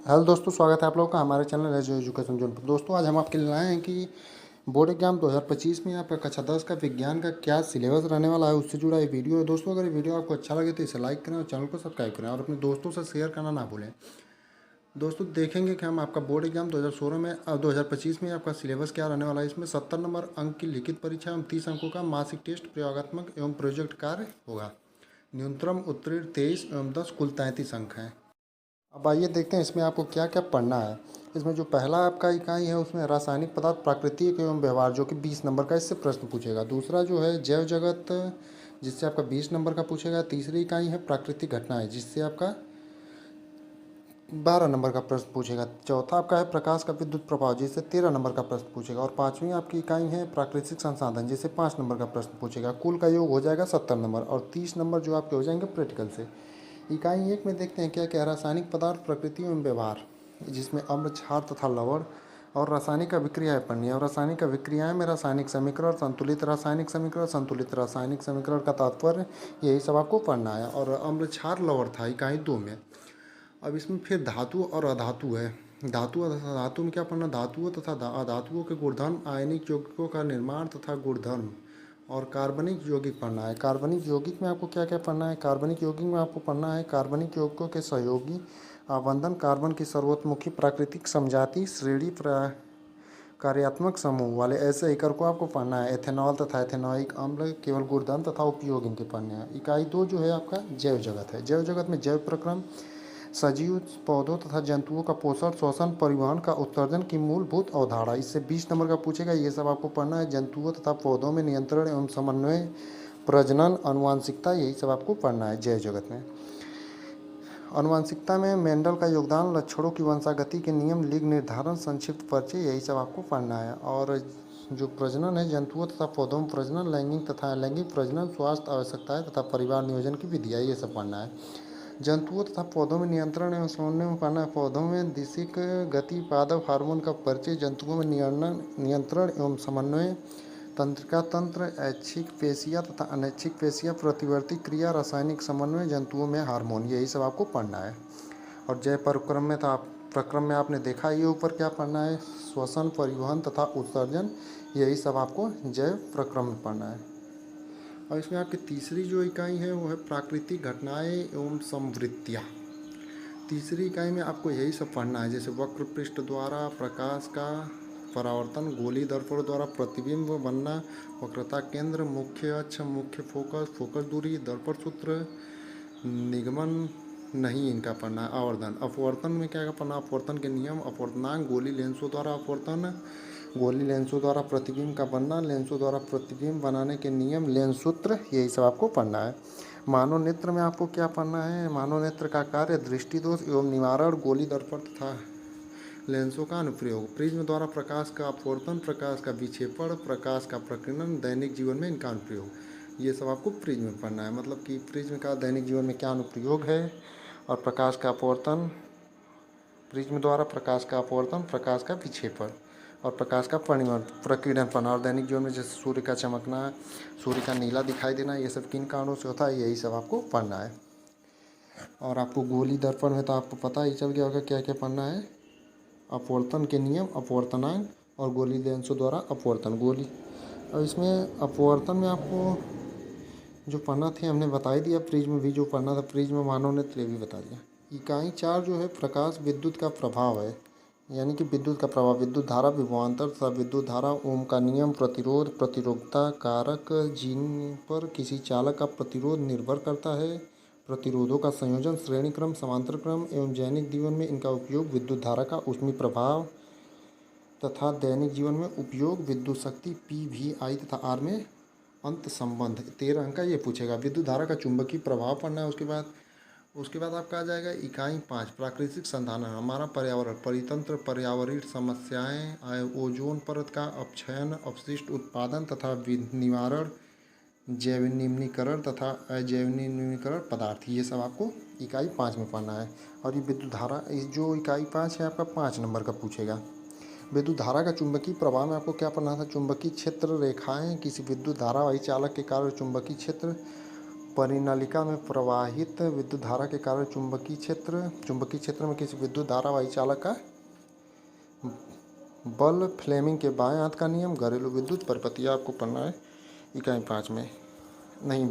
Hello दोस्तों, स्वागत है आप लोगों का हमारे चैनल एज एजुकेशन जोन पर। दोस्तों, आज हम आपके लिए लाए हैं कि बोर्ड एग्जाम 2025 में आपका कक्षा 10 का विज्ञान का क्या सिलेबस रहने वाला है, उससे जुड़ा ये वीडियो है। दोस्तों, अगर ये वीडियो आपको अच्छा लगे तो इसे लाइक करें और चैनल को सब्सक्राइब करें और अपने दोस्तों से शेयर करना ना भूलें। दोस्तों, देखेंगे कि हम आपका बोर्ड एग्जाम 2016 में 2025 में आपका सिलेबस क्या रहने वाला है। इसमें 70 नंबर अंक की लिखित परीक्षा एवं 30 अंकों का मासिक टेस्ट, प्रयोगात्मक एवं प्रोजेक्ट कार्य होगा। न्यूनतम उत्तीर्ण 23 एवं 10 कुल 33 अंक हैं। अब आइए देखते हैं इसमें आपको क्या क्या पढ़ना है। इसमें जो पहला आपका इकाई है उसमें रासायनिक पदार्थ, प्राकृतिक एवं व्यवहार, जो कि 20 नंबर का इससे प्रश्न पूछेगा। दूसरा जो है जैव जगत, जिससे आपका 20 नंबर का पूछेगा। तीसरी इकाई है प्राकृतिक घटनाएं, जिससे आपका 12 नंबर का प्रश्न पूछेगा। चौथा आपका है प्रकाश का विद्युत प्रभाव, जिससे 13 नंबर का प्रश्न पूछेगा। और पाँचवीं आपकी इकाई है प्राकृतिक संसाधन, जिससे 5 नंबर का प्रश्न पूछेगा। कुल का योग हो जाएगा 70 नंबर और 30 नंबर जो आपके हो जाएंगे प्रैक्टिकल से। इकाई 1 में देखते हैं क्या क्या। रासायनिक पदार्थ, प्रकृति एवं व्यवहार, जिसमें अम्ल, क्षार तथा लवण और रासायनिक अभिक्रियाएं पढ़नी है। और रासायनिक अभिक्रियाएं में रासायनिक समीकरण, संतुलित रासायनिक समीकरण, संतुलित रासायनिक समीकरण का तात्पर्य, यही सब आपको पढ़ना है। और अम्ल, क्षार, लवण था इकाई 2 में। अब इसमें फिर धातु और अधातु है। धातु और धातु में क्या पढ़ना, धातुओं तथा अधातुओं के गुणधर्म, आयनिक यौगिकों का निर्माण तथा गुणधर्म, और कार्बनिक यौगिक पढ़ना है। कार्बनिक यौगिक में आपको क्या क्या पढ़ना है। कार्बनिक यौगिक में आपको पढ़ना है कार्बनिक यौगिकों के सहयोगी आबंधन, कार्बन की सर्वतोमुखी प्राकृतिक समजाति, श्रेणी कार्यात्मक समूह वाले ऐसे इकर को आपको पढ़ना है। एथेनॉल तथा एथेनॉइक अम्ल, केवल गुणधर्म तथा उपयोग इनके पढ़ने हैं। इकाई 2 जो है आपका जैव जगत है। जैव जगत में जैव प्रक्रम, सजीव पौधों तथा जंतुओं का पोषण, श्वसन, परिवहन का उत्सर्जन की मूलभूत अवधारणा, इससे 20 नंबर का पूछेगा। ये सब आपको पढ़ना है। जंतुओं तथा पौधों में नियंत्रण एवं समन्वय, प्रजनन, आनुवंशिकता, यही सब आपको पढ़ना है जैव जगत में। आनुवंशिकता में मेंडल का योगदान, लक्षणों की वंशागति के नियम, लिंग निर्धारण, संक्षिप्त परिचय, यही सब आपको पढ़ना है। और जो प्रजनन है, जंतुओं तथा पौधों में प्रजनन, लैंगिक तथा अलैंगिक प्रजनन, स्वास्थ्य आवश्यकताएं तथा परिवार नियोजन की विधियाँ, ये सब पढ़ना है। जंतुओं तथा पौधों में नियंत्रण एवं समन्वय में पढ़ना है। पौधों में दिशिक गति, पादप हार्मोन का परिचय। जंतुओं में नियंत्रण एवं समन्वय, तंत्रिका तंत्र, ऐच्छिक पेशियाँ तथा अनैच्छिक पेशियाँ, प्रतिवर्ती क्रिया, रासायनिक समन्वय, जंतुओं में हार्मोन, यही सब आपको पढ़ना है। और जैव प्रक्रम में आपने देखा ये ऊपर क्या पढ़ना है, श्वसन, परिवहन तथा उत्सर्जन, यही सब आपको जैव प्रक्रम में पढ़ना है। और इसमें आपकी तीसरी जो इकाई है वो है प्राकृतिक घटनाएं एवं समवृत्तियाँ। तीसरी इकाई में आपको यही सब पढ़ना है, जैसे वक्र पृष्ठ द्वारा प्रकाश का परावर्तन, गोली दर्पण द्वारा प्रतिबिंब बनना, वक्रता केंद्र, मुख्य अक्ष, मुख्य फोकस, फोकस दूरी, दर्पण सूत्र, निगमन नहीं इनका पढ़ना है। आवर्धन, अपवर्तन में क्या पढ़ना, अपवर्तन के नियम, अपवर्तनांक, गोली लेंसों द्वारा अपवर्तन, गोली लेंसों द्वारा प्रतिबिंब का बनना, लेंसों द्वारा प्रतिबिंब बनाने के नियम, लेंस सूत्र, यही सब आपको पढ़ना है। मानव नेत्र में आपको क्या पढ़ना है, मानव नेत्र का कार्य, दृष्टि दोष एवं निवारण, गोली दर्पण तथा लेंसों का अनुप्रयोग, प्रिज्म द्वारा प्रकाश का अपवर्तन, प्रकाश का विक्षेपण, प्रकाश का प्रकीर्णन, दैनिक जीवन में इनका अनुप्रयोग, ये सब आपको प्रिज्म में पढ़ना है। मतलब कि प्रिज्म का दैनिक जीवन में क्या अनुप्रयोग है, और प्रकाश का अपवर्तन, प्रिज्म द्वारा प्रकाश का अपवर्तन, प्रकाश का विक्षेपण और प्रकाश का प्रकीर्णन पढ़ना। और दैनिक जीवन में जैसे सूर्य का चमकना, सूर्य का नीला दिखाई देना, ये सब किन कारणों से होता है, यही सब आपको पढ़ना है। और आपको गोली दर्पण में तो आपको पता ही चल गया होगा क्या क्या पढ़ना है, अपवर्तन के नियम, अपवर्तनांक और गोली लेंसों द्वारा अपवर्तन, गोली। और इसमें अपवर्तन में आपको जो पढ़ना थे हमने बता ही दिया, प्रिज्म भी जो पढ़ना था, प्रिज्म, मानव नेत्र, ये भी बता दिया। इकाई 4 जो है प्रकाश विद्युत का प्रभाव है, यानी कि विद्युत का प्रभाव, विद्युत धारा, विभवांतर तथा विद्युत धारा, ओम का नियम, प्रतिरोध, प्रतिरोधकता कारक, जिन पर किसी चालक का प्रतिरोध निर्भर करता है, प्रतिरोधों का संयोजन, श्रेणी क्रम, समांतर क्रम एवं दैनिक जीवन में इनका उपयोग, विद्युत धारा का ऊष्मीय प्रभाव तथा दैनिक जीवन में उपयोग, विद्युत शक्ति PVI तथा R में अंत संबंध, 13 अंक का ये पूछेगा। विद्युत धारा का चुंबकीय प्रभाव पढ़ना है। उसके बाद आपका आ जाएगा इकाई 5 प्राकृतिक संसाधन, हमारा पर्यावरण, परितंत्र, पर्यावरणीय समस्याएं, ओजोन परत का अपक्षयन, अपशिष्ट उत्पादन तथा निवारण, जैव निम्नीकरण तथा अजैव निम्नीकरण पदार्थ, ये सब आपको इकाई 5 में पढ़ना है। और ये विद्युत धारा, इस जो इकाई 5 है आपका 5 नंबर का पूछेगा। विद्युत धारा का चुंबकीय प्रभाव में आपको क्या पढ़ना था, चुंबकीय क्षेत्र रेखाएं, किसी विद्युत धारा वाही चालक के कारण चुंबकीय क्षेत्र परिनालिका में प्रवाहित विद्युत धारा के कारण चुंबकीय क्षेत्र में किसी विद्युत धारावाही चालक का बल, फ्लेमिंग के बाएं हाथ का नियम, घरेलू विद्युत परिपथ, आपको पढ़ना है इकाई 5 में। नहीं